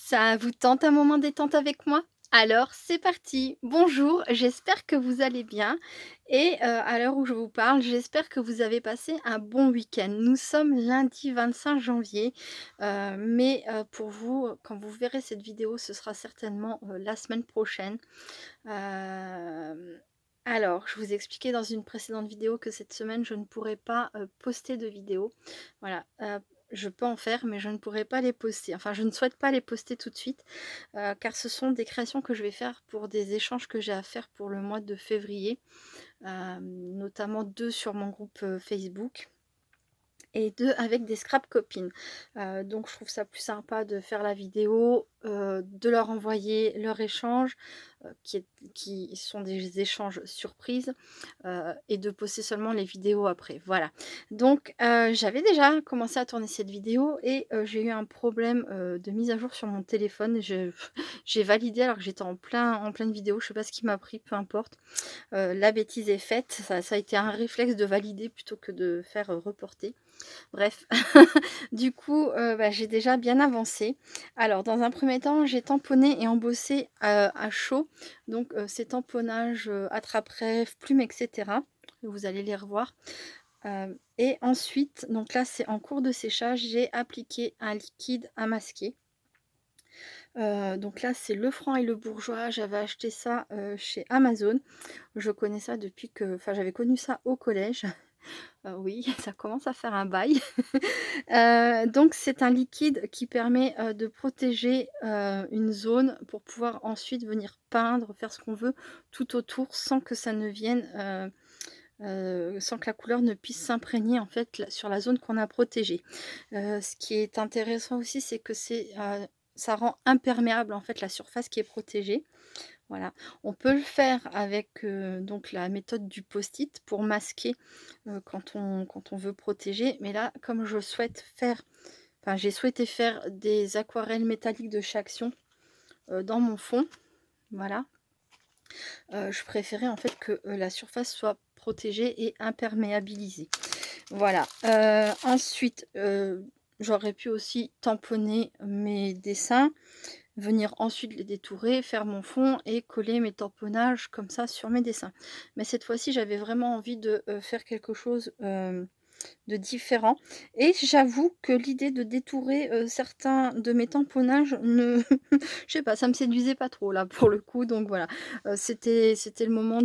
Ça vous tente un moment détente avec moi? Alors c'est parti! Bonjour, j'espère que vous allez bien et à l'heure où je vous parle, j'espère que vous avez passé un bon week-end. Nous sommes lundi 25 janvier, mais pour vous, quand vous verrez cette vidéo, ce sera certainement, la semaine prochaine. Hem, alors je vous ai expliqué dans une précédente vidéo que cette semaine, je ne pourrais pas, poster de vidéo. Voilà, je peux en faire, mais je ne pourrai pas les poster. Enfin, je ne souhaite pas les poster tout de suite, car ce sont des créations que je vais faire pour des échanges que j'ai à faire pour le mois de février, notamment 2 sur mon groupe, Facebook et 2 avec des scrap copines. Donc je trouve ça plus sympa de faire la vidéo, de leur envoyer leur échange, qui sont des échanges surprises, et de poster seulement les vidéos après, voilà. Donc j'avais déjà commencé à tourner cette vidéo et j'ai eu un problème, de mise à jour sur mon téléphone. Je j'ai validé alors que j'étais en pleine vidéo, je sais pas ce qui m'a pris, peu importe. La bêtise est faite, ça a été un réflexe de valider plutôt que de faire, reporter. Bref, du coup, bah, j'ai déjà bien avancé. Alors dans un premier temps, j'ai tamponné et embossé, à chaud, donc ces tamponnages, attrape-rêve, plumes et cetera. Vous allez les revoir. Et ensuite, donc là, c'est en cours de séchage, j'ai appliqué un liquide à masquer. Donc là, c'est le Franc et le Bourgeois. J'avais acheté ça, chez Amazon. Je connais ça depuis que enfin, j'avais connu ça au collège. Oui, ça commence à faire un bail. Donc c'est un liquide qui permet, de protéger, une zone pour pouvoir ensuite venir peindre, faire ce qu'on veut tout autour sans que ça ne vienne, sans que la couleur ne puisse s'imprégner en fait la sur la zone qu'on a protégée. Ce qui est intéressant aussi, c'est que ça rend imperméable en fait la surface qui est protégée. Voilà. On peut le faire avec, donc la méthode du post-it pour masquer, quand on veut protéger. Mais là, comme je souhaite faire enfin j'ai souhaité faire des aquarelles métalliques de chez Action, dans mon fond, voilà. Je préférais en fait que, la surface soit protégée et imperméabilisée. Voilà, ensuite, j'aurais pu aussi tamponner mes dessins, venir ensuite les détourer, faire mon fond et coller mes tamponnages comme ça sur mes dessins. Mais cette fois-ci, j'avais vraiment envie de, faire quelque chose, de différent et j'avoue que l'idée de détourer, certains de mes tamponnages ne je sais pas, ça me séduisait pas trop là pour le coup donc voilà. C'était le moment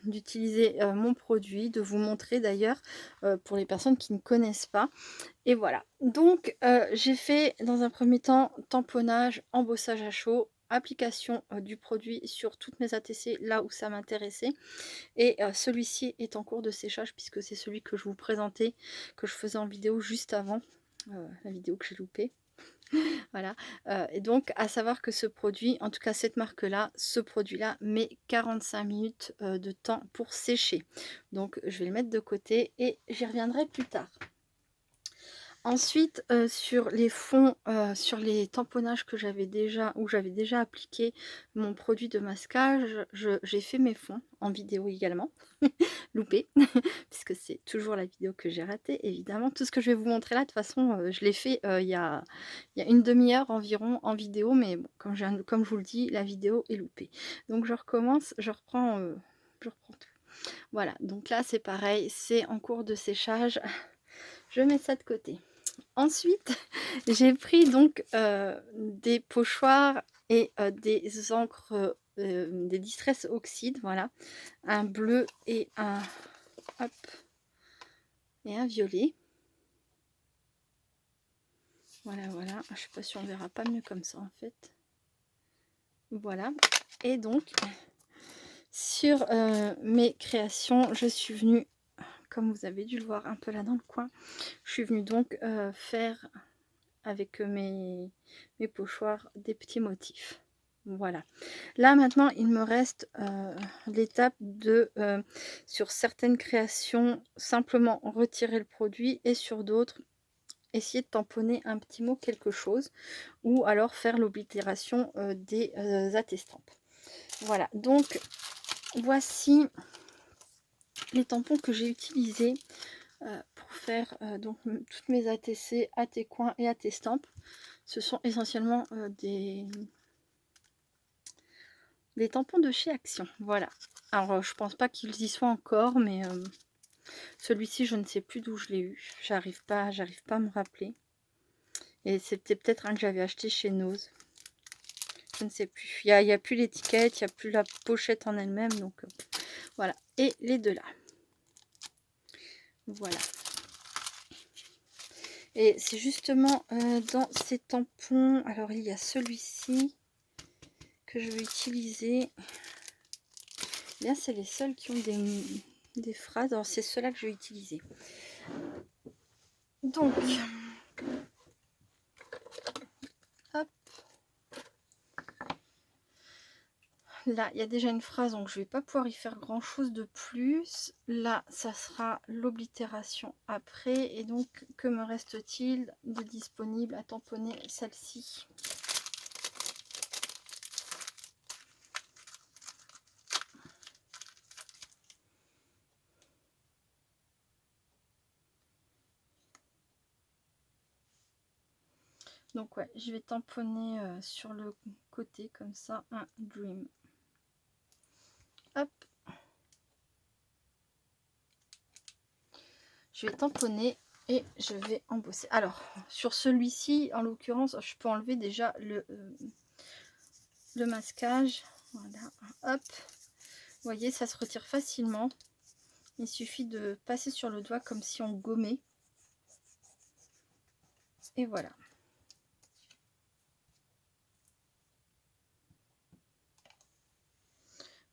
d'utiliser, mon produit, de vous montrer d'ailleurs, pour les personnes qui ne connaissent pas et voilà. Donc j'ai fait dans un premier temps tamponnage, embossage à chaud, application, du produit sur toutes mes ATC là où ça m'intéressait et celui-ci est en cours de séchage puisque c'est celui que je vous présentais, que je faisais en vidéo juste avant, la vidéo que j'ai loupée. Voilà, et donc à savoir que ce produit, en tout cas cette marque-là, ce produit-là met 45 minutes, de temps pour sécher. Donc je vais le mettre de côté et j'y reviendrai plus tard. Ensuite, sur les fonds, sur les tamponnages que j'avais déjà où j'avais déjà appliqué mon produit de masquage, j'ai fait mes fonds en vidéo également, loupé, puisque c'est toujours la vidéo que j'ai ratée évidemment. Tout ce que je vais vous montrer là, de toute façon, je l'ai fait, il y a une demi heure environ en vidéo, mais bon, comme je vous le dis, la vidéo est loupée. Donc je recommence, je reprends tout. Voilà, donc là c'est pareil, c'est en cours de séchage, je mets ça de côté. Ensuite, j'ai pris donc, des pochoirs et des encres, des Distress Oxyde, voilà, un bleu et un hop et un violet. Voilà, voilà, je sais pas si on verra pas mieux comme ça en fait. Voilà et donc sur, mes créations, je suis venue, comme vous avez dû le voir un peu là dans le coin, je suis venue donc, faire avec, mes pochoirs des petits motifs. Voilà. Là maintenant, il me reste, l'étape de, sur certaines créations, simplement retirer le produit et sur d'autres, essayer de tamponner un petit mot, quelque chose ou alors faire l'oblitération, des, attestampes. Voilà, donc voici les tampons que j'ai utilisés, pour faire, donc toutes mes ATC, AT-coins et AT-stampes. Ce sont essentiellement des tampons de chez Action. Voilà. Alors, je pense pas qu'ils y soient encore, mais celui-ci, je ne sais plus d'où je l'ai eu. J'arrive pas à me rappeler. Et c'était peut-être un que j'avais acheté chez Nose. Je ne sais plus. Il y a plus l'étiquette, il n'y a plus la pochette en elle-même. Donc, voilà. Et les deux là. Voilà. Et c'est justement dans ces tampons. Alors, il y a celui-ci que je vais utiliser. Là, c'est les seuls qui ont des phrases. Alors, c'est ceux-là que je vais utiliser. Donc, hop. Là, il y a déjà une phrase, donc je ne vais pas pouvoir y faire grand-chose de plus. Là, ça sera l'oblitération après. Et donc, que me reste-t-il de disponible à tamponner celle-ci? Donc ouais, je vais tamponner sur le côté comme ça un Dream. Hop. Je vais tamponner et je vais embosser. Alors, sur celui-ci, en l'occurrence, je peux enlever déjà le masquage. Voilà, hop. Vous voyez, ça se retire facilement. Il suffit de passer sur le doigt comme si on gommait. Et voilà.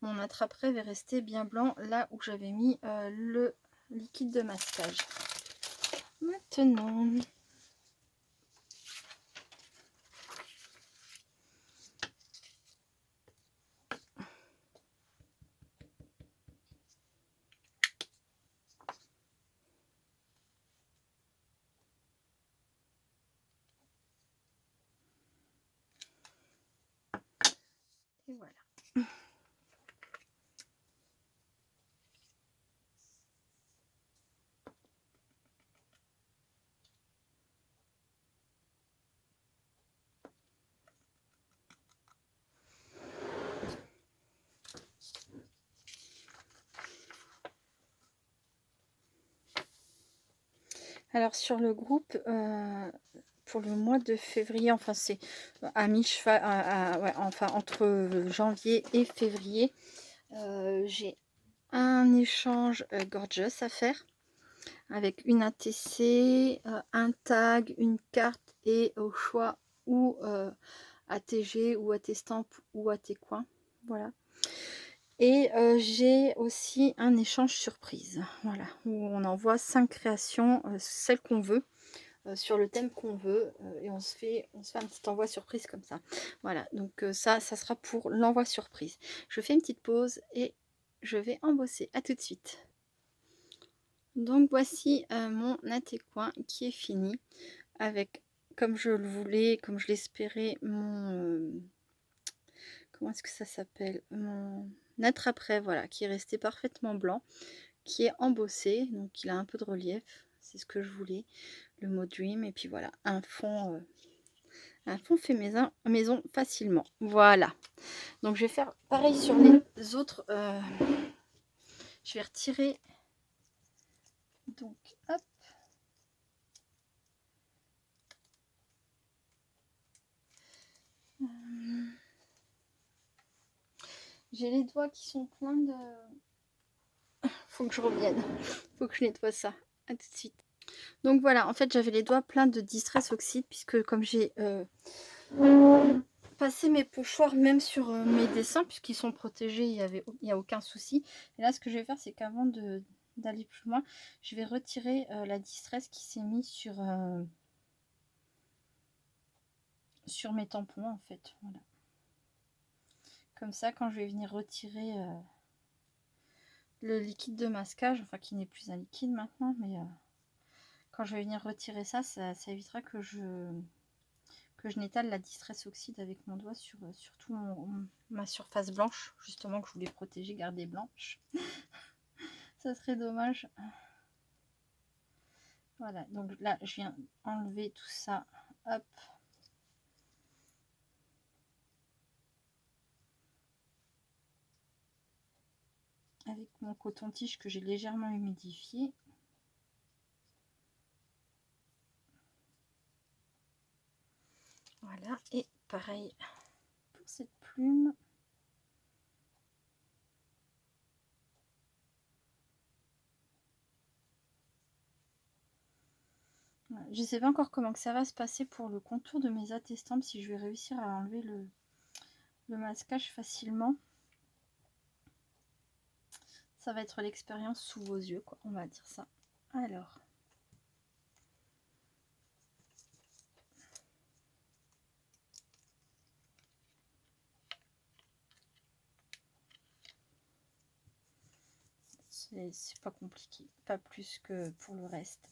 Mon attrape-rêve est resté bien blanc là où j'avais mis le liquide de masquage. Maintenant, et voilà. Alors sur le groupe, pour le mois de février, enfin c'est à mi-cheval, ouais, enfin entre janvier et février, j'ai un échange Gorgeous à faire avec une ATC, un tag, une carte et au choix ou ATG ou AT-Stamp ou AT-Coin. Voilà. Et j'ai aussi un échange surprise, voilà, où on envoie 5 créations, celles qu'on veut, sur le thème qu'on veut, et on se fait un petit envoi surprise comme ça. Voilà, donc ça sera pour l'envoi surprise. Je fais une petite pause et je vais embosser. À tout de suite. Donc voici mon atté-coin qui est fini avec, comme je le voulais, comme je l'espérais, mon comment est-ce que ça s'appelle, mon attrape-rêve, voilà, qui est resté parfaitement blanc, qui est embossé, donc il a un peu de relief, c'est ce que je voulais, le mot Dream, et puis voilà, un fond fait maison facilement. Voilà, donc je vais faire pareil sur les autres. Je vais retirer, donc hop. J'ai les doigts qui sont pleins de... Faut que je revienne. Faut que je nettoie ça. À tout de suite. Donc voilà, en fait j'avais les doigts pleins de Distress Oxide, puisque comme j'ai passé mes pochoirs même sur mes dessins, puisqu'ils sont protégés, il n'y a aucun souci. Et là ce que je vais faire, c'est qu'avant d'aller plus loin, je vais retirer la Distress qui s'est mise sur mes tampons en fait. Voilà. Comme ça, quand je vais venir retirer le liquide de masquage, enfin qui n'est plus un liquide maintenant, mais quand je vais venir retirer ça, ça évitera que je n'étale la Distress Oxide avec mon doigt sur tout ma surface blanche, justement, que je voulais protéger, garder blanche. Ça serait dommage. Voilà, donc là je viens enlever tout ça, hop, avec mon coton-tige que j'ai légèrement humidifié. Voilà, et pareil pour cette plume. Je ne sais pas encore comment que ça va se passer pour le contour de mes attestampes, si je vais réussir à enlever le masquage facilement. Ça va être l'expérience sous vos yeux, quoi, on va dire ça. Alors. C'est pas compliqué, pas plus que pour le reste.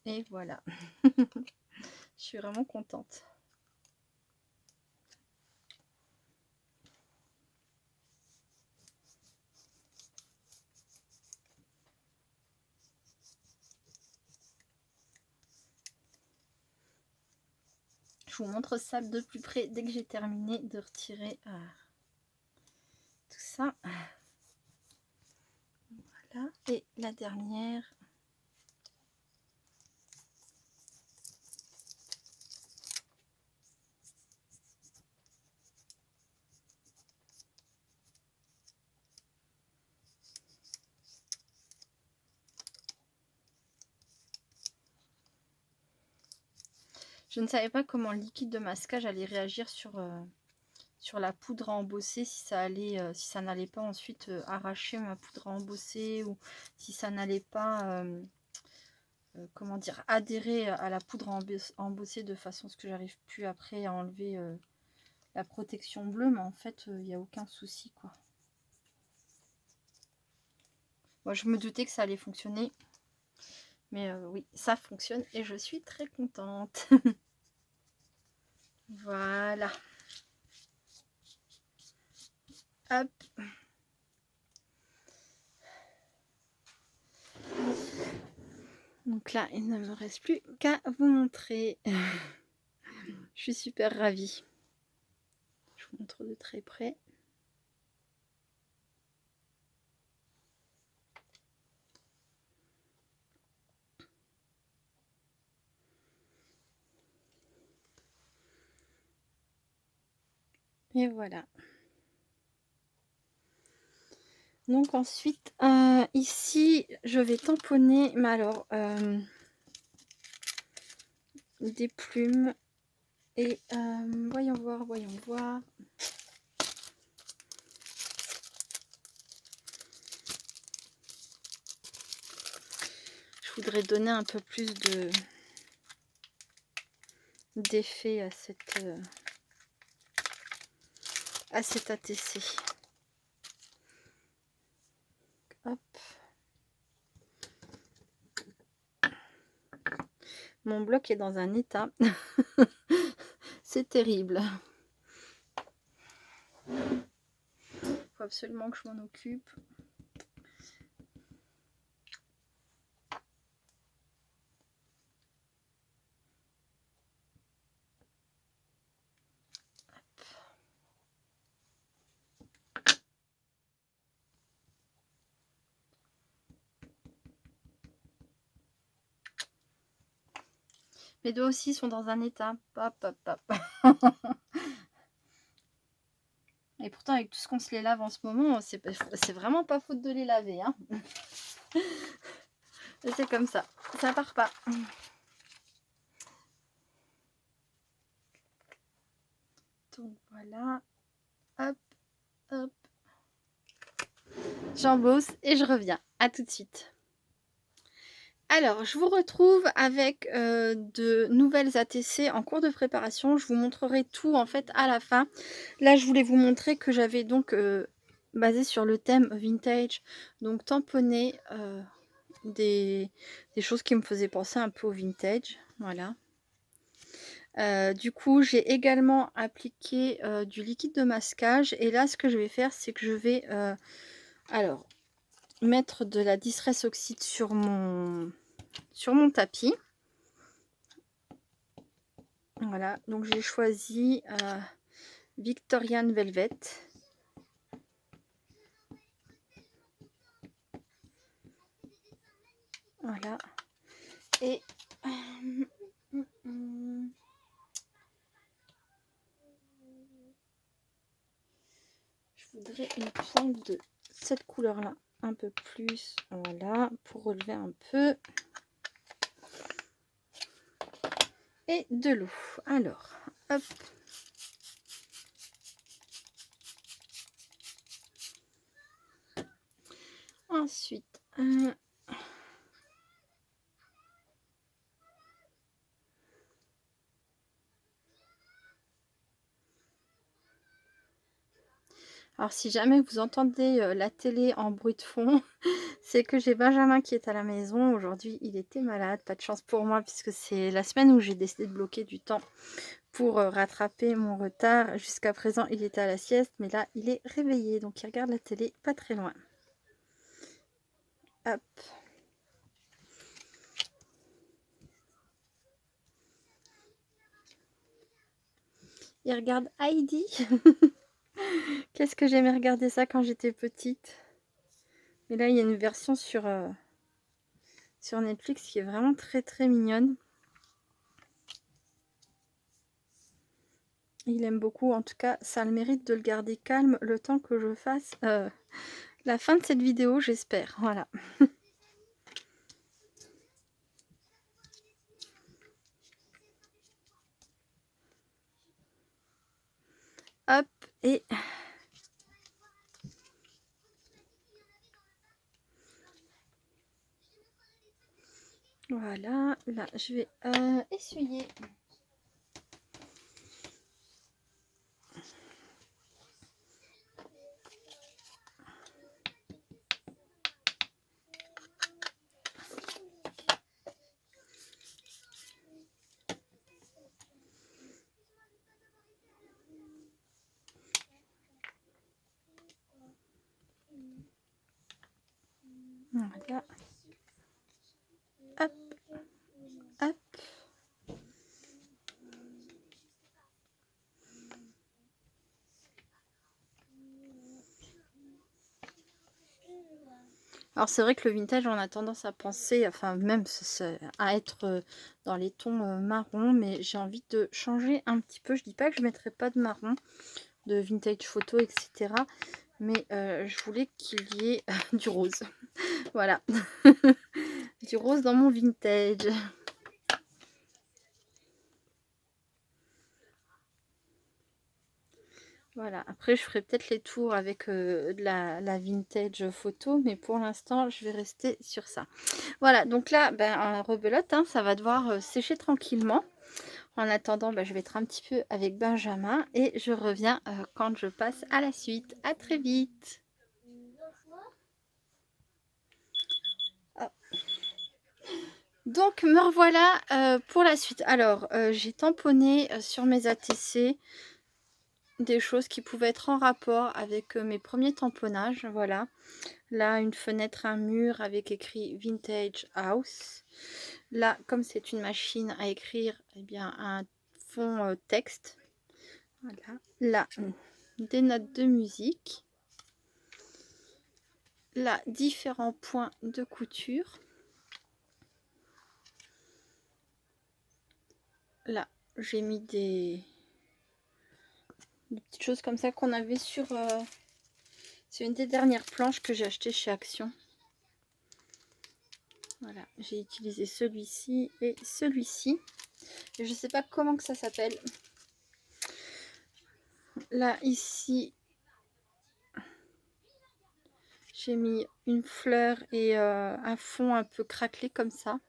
Et voilà. Je suis vraiment contente. Je vous montre ça de plus près dès que j'ai terminé de retirer tout ça. Voilà. Et la dernière. Je ne savais pas comment le liquide de masquage allait réagir sur la poudre à embosser, si ça n'allait pas ensuite arracher ma poudre à embosser, ou si ça n'allait pas comment dire, adhérer à la poudre à embosser de façon à ce que j'arrive plus après à enlever la protection bleue, mais en fait il n'y a aucun souci, quoi. Moi je me doutais que ça allait fonctionner, mais oui, ça fonctionne et je suis très contente. Voilà. Hop. Donc là, il ne me reste plus qu'à vous montrer. Je suis super ravie. Je vous montre de très près. Et voilà. Donc ensuite, ici, je vais tamponner, mais alors, des plumes. Et voyons voir, voyons voir. Je voudrais donner un peu plus d'effet à cet ATC. Hop. Mon bloc est dans un état. C'est terrible. Il faut absolument que je m'en occupe. Mes doigts aussi sont dans un état. Hop, hop, hop. Et pourtant, avec tout ce qu'on se les lave en ce moment, c'est vraiment pas faute de les laver, hein. C'est comme ça part pas. Donc voilà, hop, hop. J'embosse et je reviens. À tout de suite. Alors, je vous retrouve avec de nouvelles ATC en cours de préparation. Je vous montrerai tout en fait à la fin. Là, je voulais vous montrer que j'avais donc basé sur le thème vintage, donc tamponné des choses qui me faisaient penser un peu au vintage. Voilà. Du coup, j'ai également appliqué du liquide de masquage. Et là, ce que je vais faire, c'est que je vais... alors, mettre de la Distress Oxide sur mon tapis. Voilà, donc j'ai choisi Victorian Velvet. Voilà. Et je voudrais une plante de cette couleur-là, un peu plus, voilà, pour relever un peu. Et de l'eau. Alors, hop. Ensuite, alors si jamais vous entendez la télé en bruit de fond, c'est que j'ai Benjamin qui est à la maison. Aujourd'hui, il était malade. Pas de chance pour moi puisque c'est la semaine où j'ai décidé de bloquer du temps pour rattraper mon retard. Jusqu'à présent, il était à la sieste, mais là, il est réveillé. Donc, il regarde la télé pas très loin. Hop. Il regarde Heidi. Qu'est-ce que j'aimais regarder ça quand j'étais petite. Mais là, il y a une version sur Netflix qui est vraiment très très mignonne. Il aime beaucoup. En tout cas, ça a le mérite de le garder calme le temps que je fasse la fin de cette vidéo, j'espère. Voilà. Hop, et voilà. Là, je vais essuyer. Voilà. Hop, hop. Alors c'est vrai que le vintage, on a tendance à penser, enfin même à être dans les tons marron, mais j'ai envie de changer un petit peu. Je dis pas que je mettrai pas de marron, de vintage photo, etc. Mais je voulais qu'il y ait du rose. Voilà. Du rose dans mon vintage. Voilà, après je ferai peut-être les tours avec de la vintage photo, mais pour l'instant je vais rester sur ça. Voilà, donc là, ben, en rebelote, hein, ça va devoir sécher tranquillement. En attendant, ben, je vais être un petit peu avec Benjamin et je reviens quand je passe à la suite. À très vite. Hop. Donc me revoilà pour la suite. Alors, j'ai tamponné sur mes ATC des choses qui pouvaient être en rapport avec mes premiers tamponnages. Voilà. Là, une fenêtre, un mur avec écrit Vintage House. Là, comme c'est une machine à écrire, eh bien, un fond texte. Voilà. Là, des notes de musique. Là, différents points de couture. Là, j'ai mis des petites choses comme ça qu'on avait sur... c'est une des dernières planches que j'ai acheté chez Action. Voilà, j'ai utilisé celui-ci et celui-ci. Je ne sais pas comment que ça s'appelle. Là, ici, j'ai mis une fleur et un fond un peu craquelé comme ça.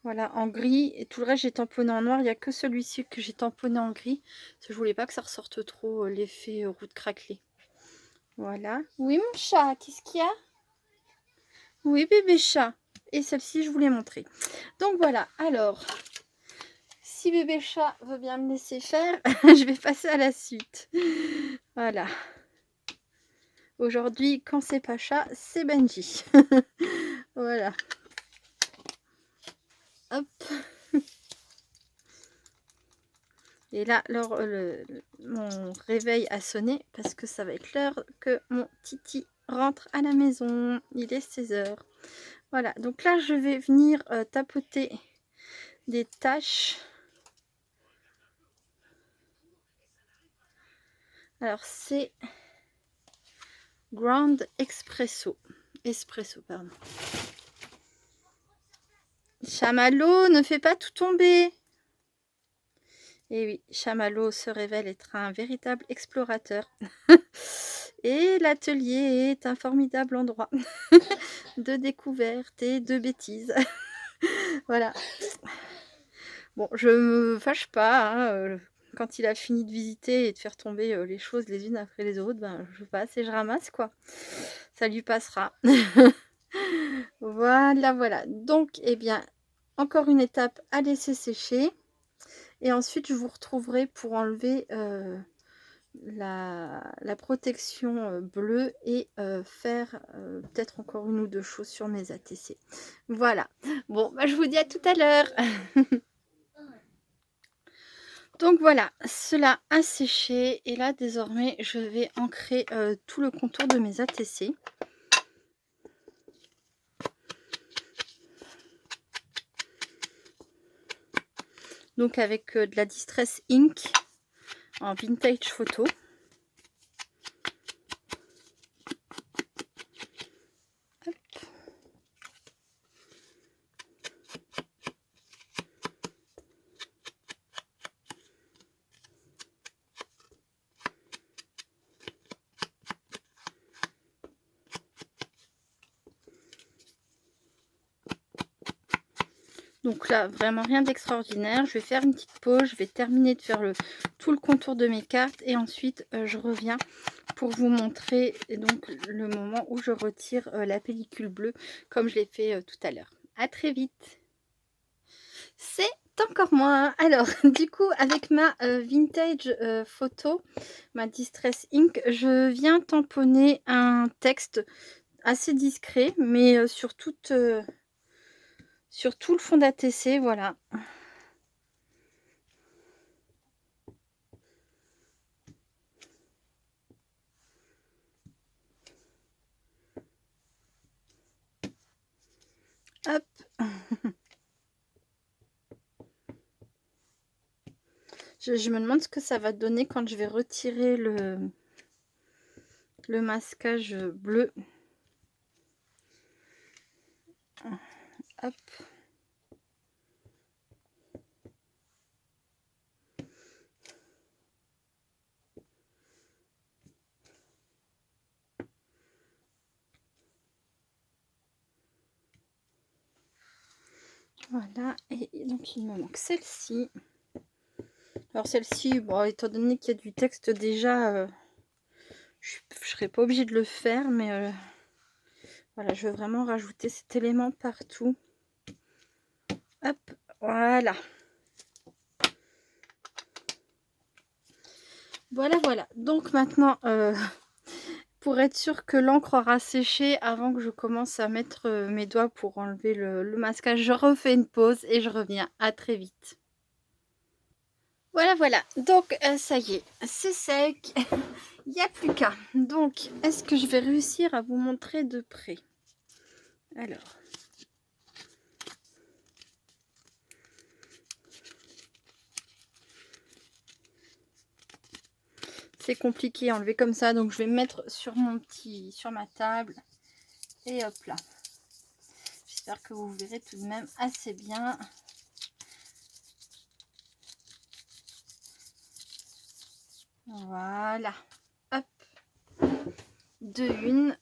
Voilà, en gris. Et tout le reste, j'ai tamponné en noir. Il n'y a que celui-ci que j'ai tamponné en gris. Parce que je voulais pas que ça ressorte trop l'effet route craquelée. Voilà. Oui, mon chat, qu'est-ce qu'il y a? Oui, bébé chat. Et celle-ci, je vous l'ai montrée. Donc voilà, alors, si bébé chat veut bien me laisser faire, je vais passer à la suite. Voilà. Aujourd'hui, quand c'est Pacha, c'est Benji. Voilà. Hop. Et là, mon réveil a sonné parce que ça va être l'heure que mon Titi rentre à la maison. Il est 16 h. Voilà, donc là, je vais venir tapoter des tâches. Alors, c'est Ground Espresso. Espresso, pardon. Chamallow, ne fais pas tout tomber. Et oui, Chamallow se révèle être un véritable explorateur. Et l'atelier est un formidable endroit de découverte et de bêtises. Voilà. Bon, je me fâche pas, hein, quand il a fini de visiter et de faire tomber les choses les unes après les autres, ben, je passe et je ramasse, quoi. Ça lui passera. Voilà, voilà. Donc, eh bien, encore une étape à laisser sécher. Et ensuite, je vous retrouverai pour enlever la protection bleue et faire peut-être encore une ou deux choses sur mes ATC. Voilà. Bon, bah, je vous dis à tout à l'heure. Donc voilà, cela a séché et là désormais je vais ancrer tout le contour de mes ATC. Donc avec de la Distress Ink en vintage photo. Hop. Donc là, vraiment rien d'extraordinaire. Je vais faire une petite pause. Je vais terminer de faire tout le contour de mes cartes. Et ensuite, je reviens pour vous montrer donc, le moment où je retire la pellicule bleue, comme je l'ai fait tout à l'heure. À très vite. C'est encore moi. Alors, du coup, avec ma vintage photo, ma Distress Ink, je viens tamponner un texte assez discret, mais sur tout le fond d'ATC, voilà. Hop. Je me demande ce que ça va donner quand je vais retirer le masquage bleu. Hop. Voilà, et donc il me manque celle-ci. Alors celle-ci, bon, étant donné qu'il y a du texte déjà, je ne serais pas obligée de le faire, mais voilà, je veux vraiment rajouter cet élément partout. Hop, voilà. Voilà, voilà. Donc maintenant, pour être sûr que l'encre aura séché avant que je commence à mettre mes doigts pour enlever le masquage, je refais une pause et je reviens. À très vite. Voilà, voilà. Donc, ça y est, c'est sec. Il n'y a plus qu'à. Donc, est-ce que je vais réussir à vous montrer de près? Alors. C'est compliqué à enlever comme ça, donc je vais me mettre sur ma table. Et hop là. J'espère que vous verrez tout de même assez bien. Voilà. Hop. De une.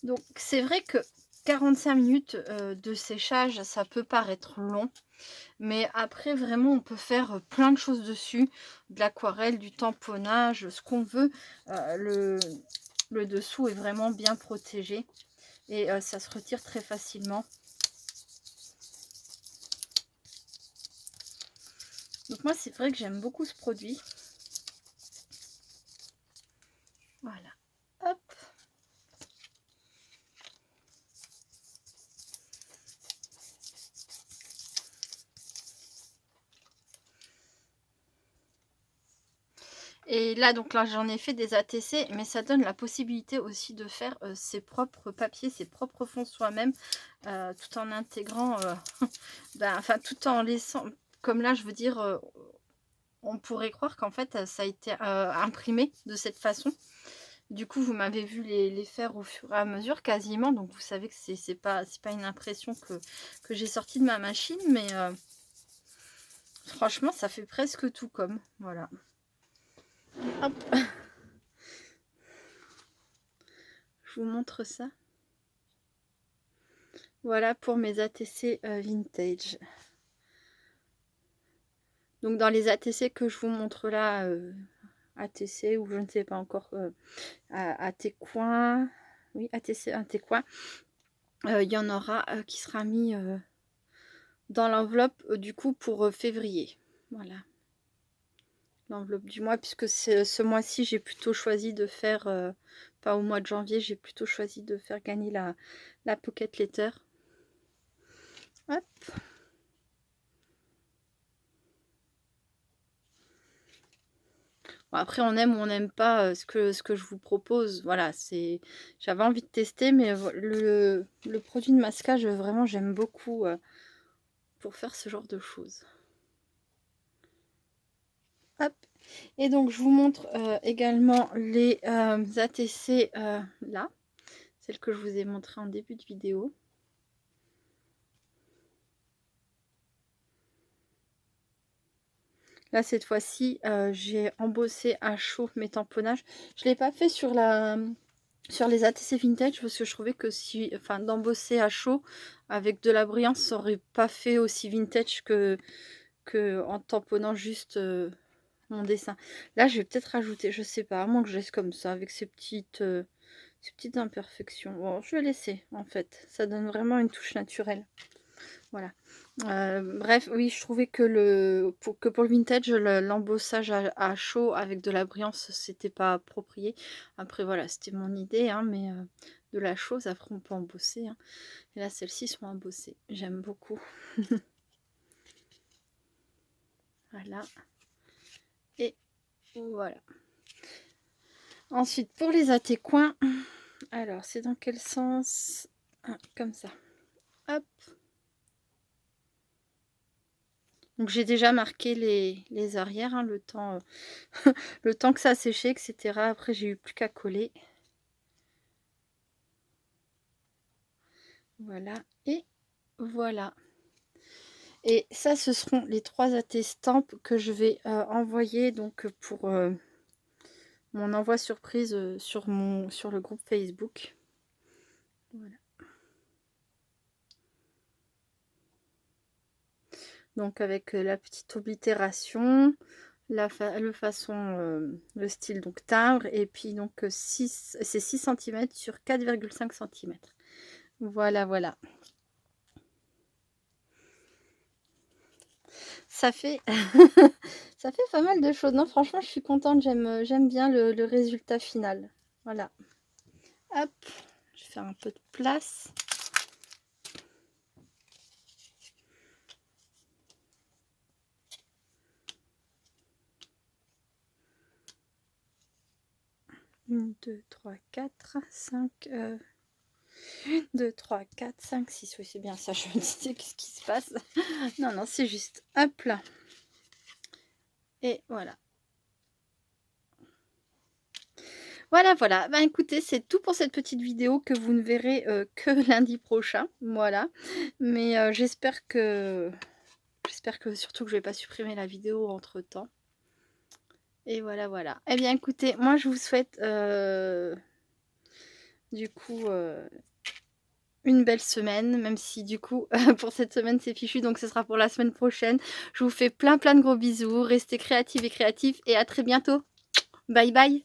Donc c'est vrai que 45 minutes de séchage, ça peut paraître long. Mais après, vraiment, on peut faire plein de choses dessus. De l'aquarelle, du tamponnage, ce qu'on veut. Le dessous est vraiment bien protégé. Et ça se retire très facilement. Donc moi, c'est vrai que j'aime beaucoup ce produit. Voilà. Hop. Et là, donc là, j'en ai fait des ATC, mais ça donne la possibilité aussi de faire ses propres papiers, ses propres fonds soi-même, tout en intégrant, enfin, tout en laissant, comme là, je veux dire, on pourrait croire qu'en fait, ça a été imprimé de cette façon. Du coup, vous m'avez vu les faire au fur et à mesure, quasiment, donc vous savez que c'est pas une impression que j'ai sortie de ma machine, mais franchement, ça fait presque tout comme, voilà. Hop. Je vous montre ça. Voilà pour mes ATC vintage. Donc dans les ATC que je vous montre là, ATC ou je ne sais pas encore, AT coin, oui ATC AT coin, il y en aura qui sera mis dans l'enveloppe du coup pour février. Voilà. L'enveloppe du mois, puisque ce mois-ci j'ai plutôt choisi de faire, pas au mois de janvier, j'ai plutôt choisi de faire gagner la pocket letter. Hop. Bon, après on aime ou on n'aime pas ce que je vous propose, voilà, j'avais envie de tester, mais le produit de masquage, vraiment j'aime beaucoup pour faire ce genre de choses. Hop. Et donc je vous montre également les ATC là, celles que je vous ai montré en début de vidéo. Là, cette fois-ci, j'ai embossé à chaud mes tamponnages. Je ne l'ai pas fait sur les ATC vintage parce que je trouvais que d'embosser à chaud avec de la brillance, ça aurait pas fait aussi vintage que en tamponnant juste mon dessin. Là, je vais peut-être rajouter, je sais pas, à moins que je laisse comme ça avec ces petites imperfections. Bon, je vais laisser en fait. Ça donne vraiment une touche naturelle. Voilà. Bref, oui, je trouvais que pour le vintage, l'embossage à chaud avec de la brillance, c'était pas approprié. Après, voilà, c'était mon idée, hein, mais de la chose, après, on peut embosser. Hein. Et là, celles-ci sont embossées. J'aime beaucoup. Voilà. Et voilà. Ensuite, pour les coins, alors, c'est dans quel sens? Comme ça. Hop. Donc j'ai déjà marqué les arrières, hein, le temps, le temps que ça a séché, etc. Après, j'ai eu plus qu'à coller. Voilà, et voilà. Et ça, ce seront les 3 attestants que je vais envoyer donc pour mon envoi surprise sur le groupe Facebook. Voilà. Donc avec la petite oblitération, le style donc timbre, et puis donc c'est 6 cm sur 4,5 cm. Voilà, voilà. Ça fait ça fait pas mal de choses. Non, franchement, je suis contente, j'aime bien le résultat final. Voilà. Hop, je vais faire un peu de place. Une, 2, 3, 4, 5. 1, 2, 3, 4, 5, 6. Oui, c'est bien ça. Je me disais, qu'est-ce qui se passe? Non, non, c'est juste. Hop là. Et voilà. Voilà, voilà. Ben écoutez, c'est tout pour cette petite vidéo que vous ne verrez que lundi prochain. Voilà. Mais j'espère que surtout que je vais pas supprimer la vidéo entre temps. Et voilà, voilà. Eh bien, écoutez, moi, je vous souhaite du coup une belle semaine, même si du coup, pour cette semaine, c'est fichu, donc ce sera pour la semaine prochaine. Je vous fais plein, plein de gros bisous. Restez créatifs et créatifs et à très bientôt. Bye, bye.